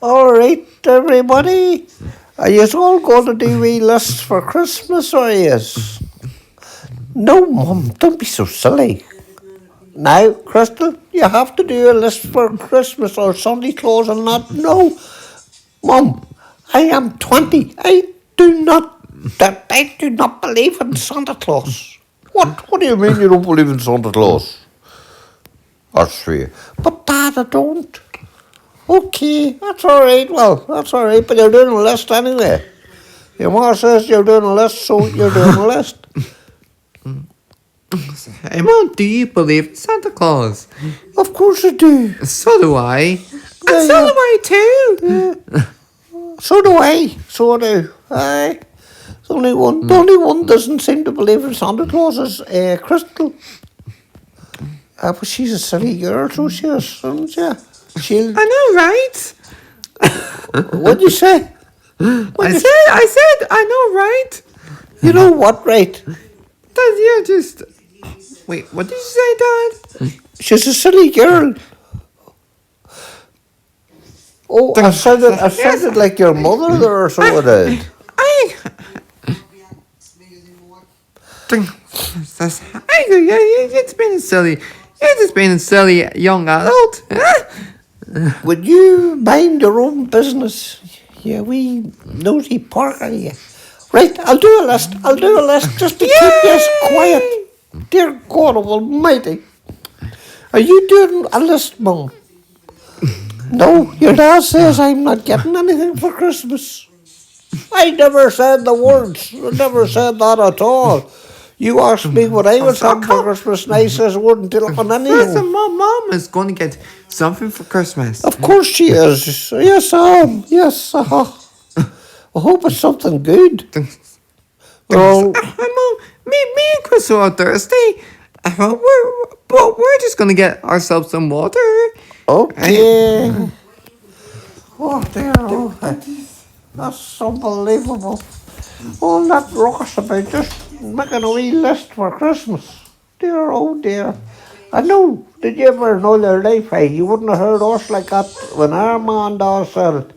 All right, everybody. Are you all going to do wee lists for Christmas, or yes? No, Mum, don't be so silly. Now, Crystal, you have to do a list for Christmas or Santa Claus and not. No, Mum, I am 20. I do not believe in Santa Claus. What do you mean you don't believe in Santa Claus? That's fair. But Dad, I don't. Okay, that's all right. Well, that's all right, but you're doing a list anyway. Your mother says you're doing a list, so you're doing a list. Hey, Mom, do you believe in Santa Claus? Of course I do. So do I. Yeah, And so yeah. do I too. Yeah. So do I. So do I. The only one doesn't seem to believe in Santa Claus is Crystal. But she's a silly girl, so she is, isn't she? I know, right? What'd you say? I said, I know, right? You know what, right? Dad, you're just... Wait, what did you say, Dad? She's a silly girl. Oh, I sounded like your mother there or so it is. It's been a silly... You're just being a silly young adult. Would you mind your own business? Yeah, we nosy porker, you. Right, I'll do a list just to keep this quiet. Dear God Almighty. Are you doing a list, Mum? No, your dad says I'm not getting anything for Christmas. I never said the words. I never said that at all. You asked me what I was having for Christmas, and I says I wouldn't look on anything. Listen, Mom is going to get something for Christmas. Of course she is. Yes, I am. Yes, I hope it's something good. Well, Mom, me and Chris are thirsty. We're just going to get ourselves some water. okay. Oh, dear. Oh, that's unbelievable. All that ruckus about just making a wee list for Christmas. Dear, oh dear. I know, did you ever know your life, you wouldn't have heard us like that when our man does said it.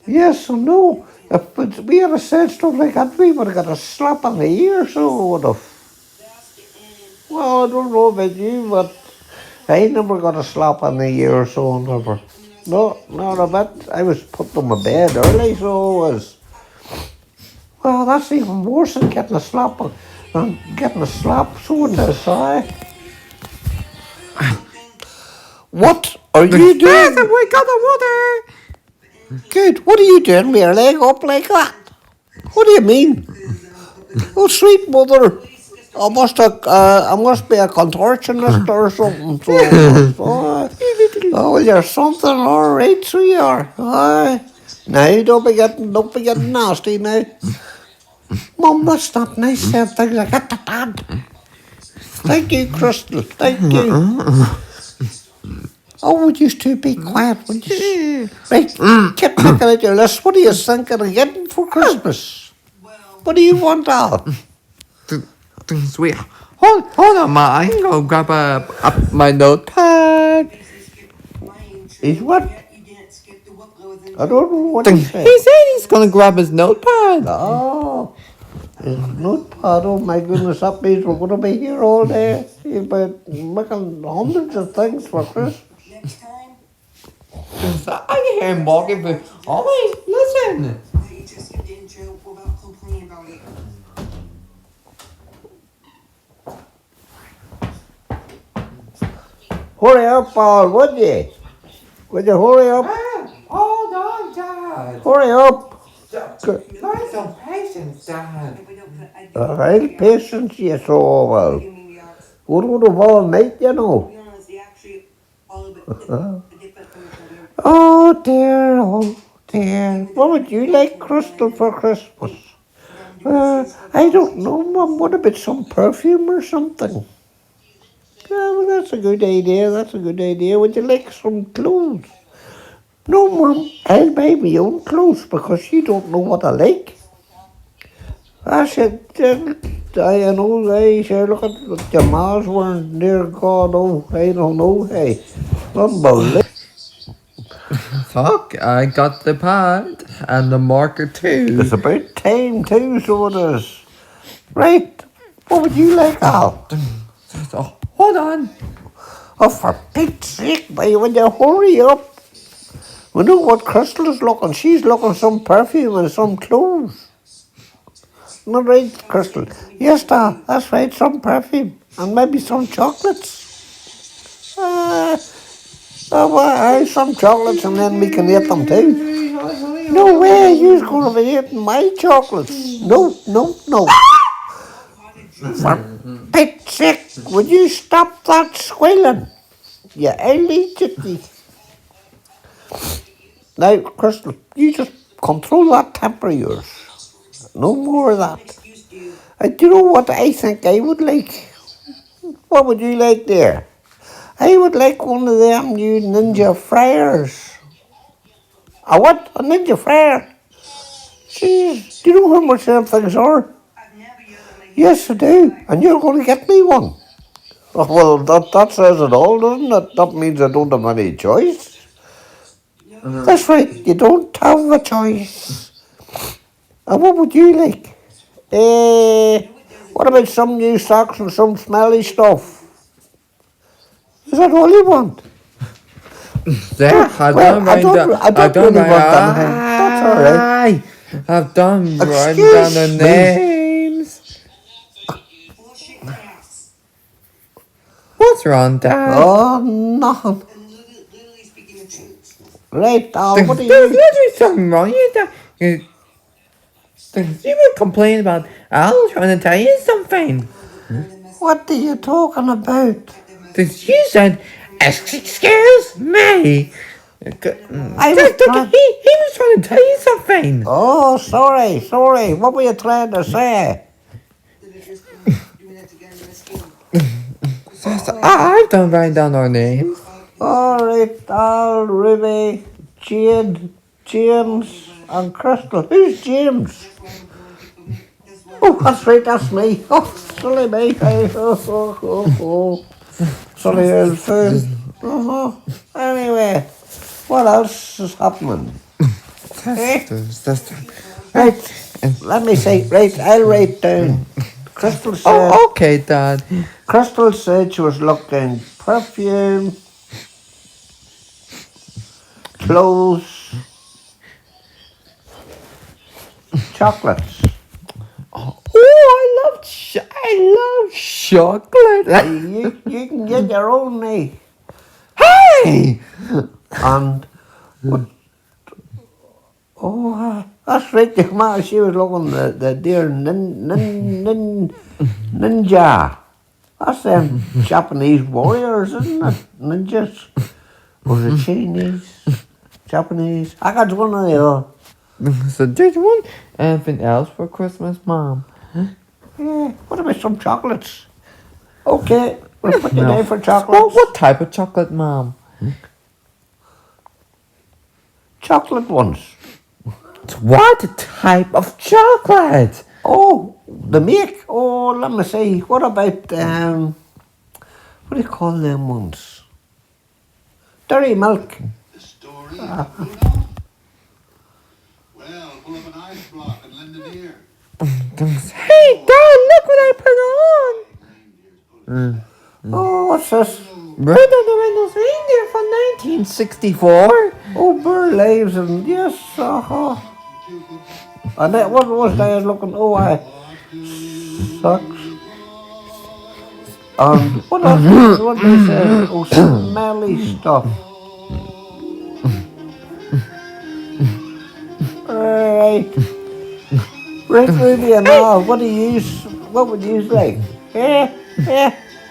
Yes, I know. If we had said stuff like that, we would have got a slap on the ear, so we would have. Well, I don't know about you, but I never got a slap on the ear, so never. No, not a bit. I was put on my bed early, so I was. Well, that's even worse than getting a slap, so it is, What are you doing? We got the water. Good. What are you doing with your leg up like that? What do you mean? Oh, sweet mother. I must be a contortionist or something. Oh, you're something, all right, so you are. Aye. Now, don't be getting nasty now. Mum, that's not nice saying things like that to Dad. Thank you, Crystal. Thank you. Oh, would you two be quiet, would you? Right, keep looking at your list. What are you thinking of getting for Christmas? What do you want, Al? Sweet. Hold on, Ma. I'm going to grab my notepad. He's what? I don't know what he said. He said he's going to grab his notepad. Oh, his notepad. Oh, my goodness. That means we're going to be here all day. But making hundreds of things for Christmas. I can hear him walking through. Oh, wait, listen. Hurry up, Paul, would you? Would you hurry up? Hold on, Dad. Hurry up. Learn some patience, Dad. All right, patience, yes, oh, well. We're going to all night, you know. Oh, dear, oh, dear. What would you like, Crystal, for Christmas? I don't know, Mum. What about some perfume or something? Well, that's a good idea. Would you like some clothes? No, Mum. I'll buy my own clothes because you don't know what I like. I said, I know, look at what your ma's wearing. Dear God, oh, I don't know, hey. Unbelievable. Talk, I got the pad and the marker too. It's about time too, so it is. Right, what would you like, Al? Oh, hold on. Oh, for Pete's sake, boy, would you hurry up? We know what Crystal is looking. She's looking some perfume and some clothes. Not right, Crystal? Yes, Dad, that's right, some perfume. And maybe some chocolates. Well, some chocolates and then we can eat them too. No way, you're going to be eating my chocolates. No. For Pete's sake, would you stop that squealing? You early chitty. Now, Crystal, you just control that temper of yours. No more of that. Do you know what I think I would like? What would you like there? I would like one of them new ninja fryers. A what? A ninja fryer? Jeez, do you know how much them things are? Yes, I do. And you're going to get me one. Oh, well, that says it all, doesn't it? That means I don't have any choice. That's right, you don't have a choice. And what would you like? What about some new socks and some smelly stuff? Is that all you want? There, I don't really want anything. That's all right. I've done writing Excuse down the me. names. What's wrong, Dad? Oh, nothing. Right, what do you... There's literally something wrong. You were complaining about Al trying to tell you something. What are you talking about? You said, excuse me. He was trying to tell you something. Oh, sorry. What were you trying to say? I've done writing down our names. All right, Al, Ruby, Jade, James, and Crystal. Who's James? Oh, that's right, that's me. Oh, silly me. Oh. Silly old fool. Anyway, what else is happening? Right, let me say, right, I'll write down. Crystal said... Oh, okay, Dad. Crystal said she was looking perfume, clothes, chocolates. Oh, I love chocolate. You can get your own, eh? Hey! And that's right, your mother, she was looking the dear ninja. That's them Japanese warriors, isn't it? Ninjas. Or the Chinese, Japanese. I got one of the other. So did you want anything else for Christmas, Mom? Yeah, what about some chocolates? Okay, we'll put you down for chocolates. What type of chocolate, Mom? Chocolate ones. What type of chocolate? Oh, the make. Oh, let me see. What about, what do you call them ones? Dairy milk. The story of Bruno? Well, pull up an ice block and lend an ear. Hey, Dad, look what I put on. Oh, what's this? Rudolph the Red-Nosed Reindeer from 1964. Oh, Burr Leaves and yes, And that, what was I looking? Oh, socks. What else? What did they say? Oh, smelly stuff. Right, Ruby and all. What would you like?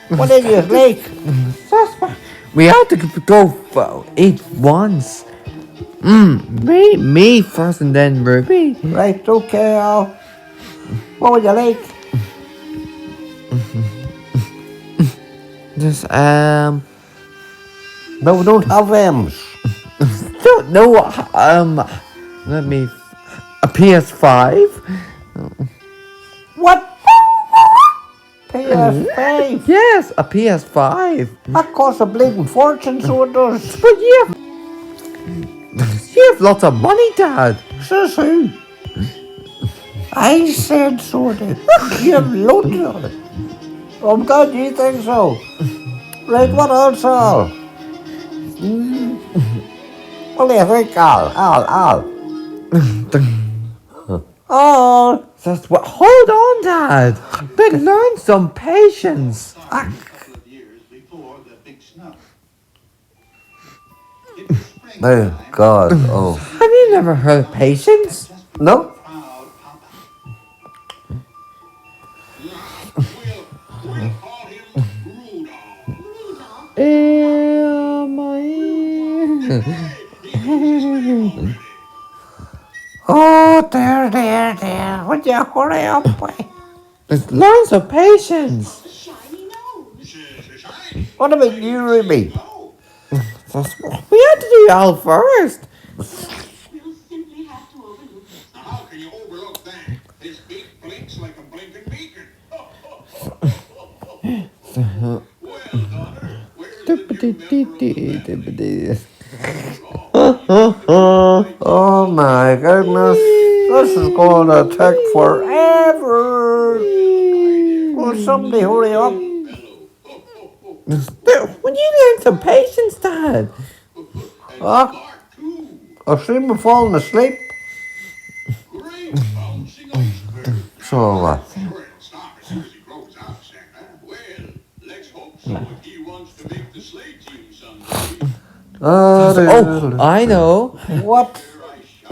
What did you like? We have to go for eat once. Me first and then Ruby. Right, okay, Al. What would you like? Just No, we don't have M's. Let me. A PS5. What? PS5? Yes, a PS5. That costs a bleeding fortune, so it does. But yeah. You have lots of money, Dad. Says who? I said so, Dave. You have loads of it. I'm glad you think so. Right, what else, Al? What do you think, Al? Al? That's what. Hold on, Dad. But learn some patience. A couple of years before the big snow. It was spring Oh, time. God. Oh. Have you never heard of patience? No? Proud Papa. We'll call him Rudolph. Oh, there. Would you hurry up, boy? Just learn some patience. Shiny nose. What about you, Ruby? We have to do Al first. We'll simply have to overlook it. Now, how can you overlook that? His beak blinks like a blinking beacon. Well, daughter, where's the new member Oh, my goodness. This is going to take forever. Will somebody hurry up? When you learn some patience, Dad. Huh? I've seen me falling asleep. Great bouncing iceberg. So what? Where it stops as soon as he grows up, Santa. Well, let's hope so if he wants to make the sleigh team someday. Oh, I know. What? Here I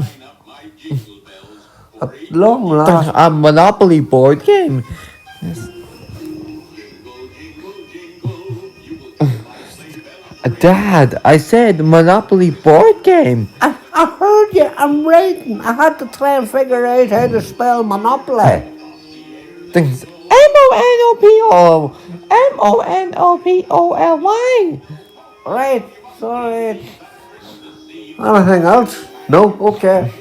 shine up my jingle bells At for 8 long last. A Monopoly board game. jingle, jingle, jingle. You will hear my sleigh bells. Dad, I said Monopoly board game. I heard you. I'm writing. I had to try and figure out how to spell Monopoly. Things Monopoly. Right. Sorry. Anything else? No? Okay.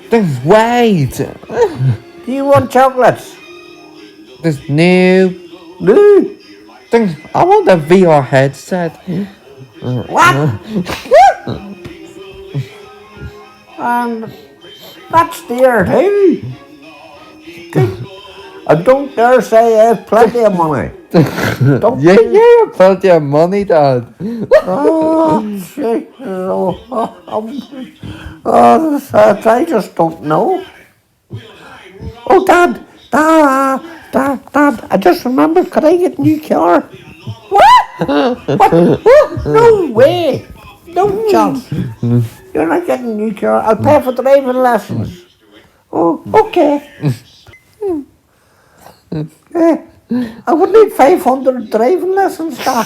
Things wait. Do you want chocolates? This new No. things. I want a VR headset. What? And that's dear too. And don't dare say I have plenty of money. Don't Yeah, you have plenty of money, Dad. Oh, shit. I just don't know. Oh, Dad, I just remembered, could I get a new car? What? What? No way. No chance. You're not getting a new car. I'll pay for driving lessons. Oh, okay. I would need 500 driving lessons, Dad.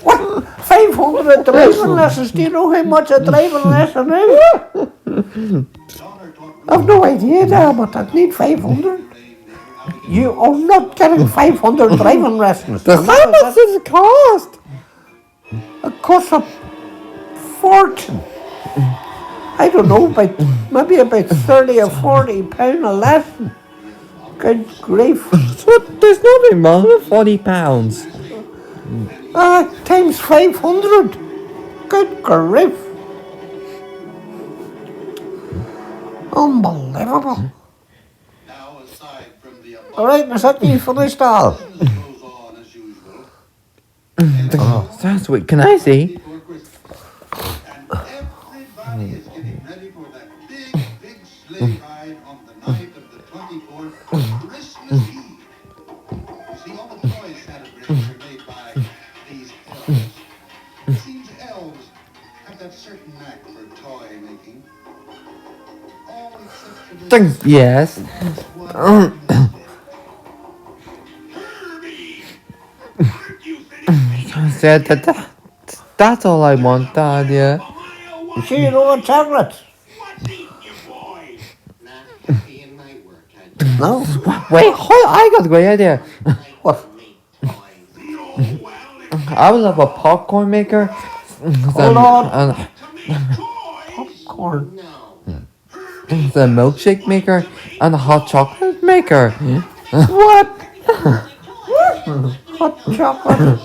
What? 500 driving lessons? Do you know how much a driving lesson is? I've no idea, Dad, but I'd need 500. You are not getting 500 driving lessons. How much does it cost? It costs a fortune. I don't know, maybe about 30 or 40 pound a lesson. Good grief. There's nothing wrong with £40. Times 500. Good grief. Unbelievable. Now, aside from the All right, is that you finished, Al? goes on as usual. Oh, that's what. Can I see? Before Christmas. And everybody is getting ready for that big sleigh ride on the night of the 24th, Christmas Eve. You see, all the toy Santa brings are made by these elves. It seems elves have that certain knack for toy making. All except for this Things. Yes. one. Herbie! Aren't you finished? I said that. That's all I want, Dad. Yeah. You sure you don't want chocolates? What's eating you, boy? Not being my work. No? Wait, hold. I got a great idea. What? I will have a popcorn maker. Hold on. And Popcorn. No. the milkshake maker and a hot chocolate maker. What? Hot chocolate.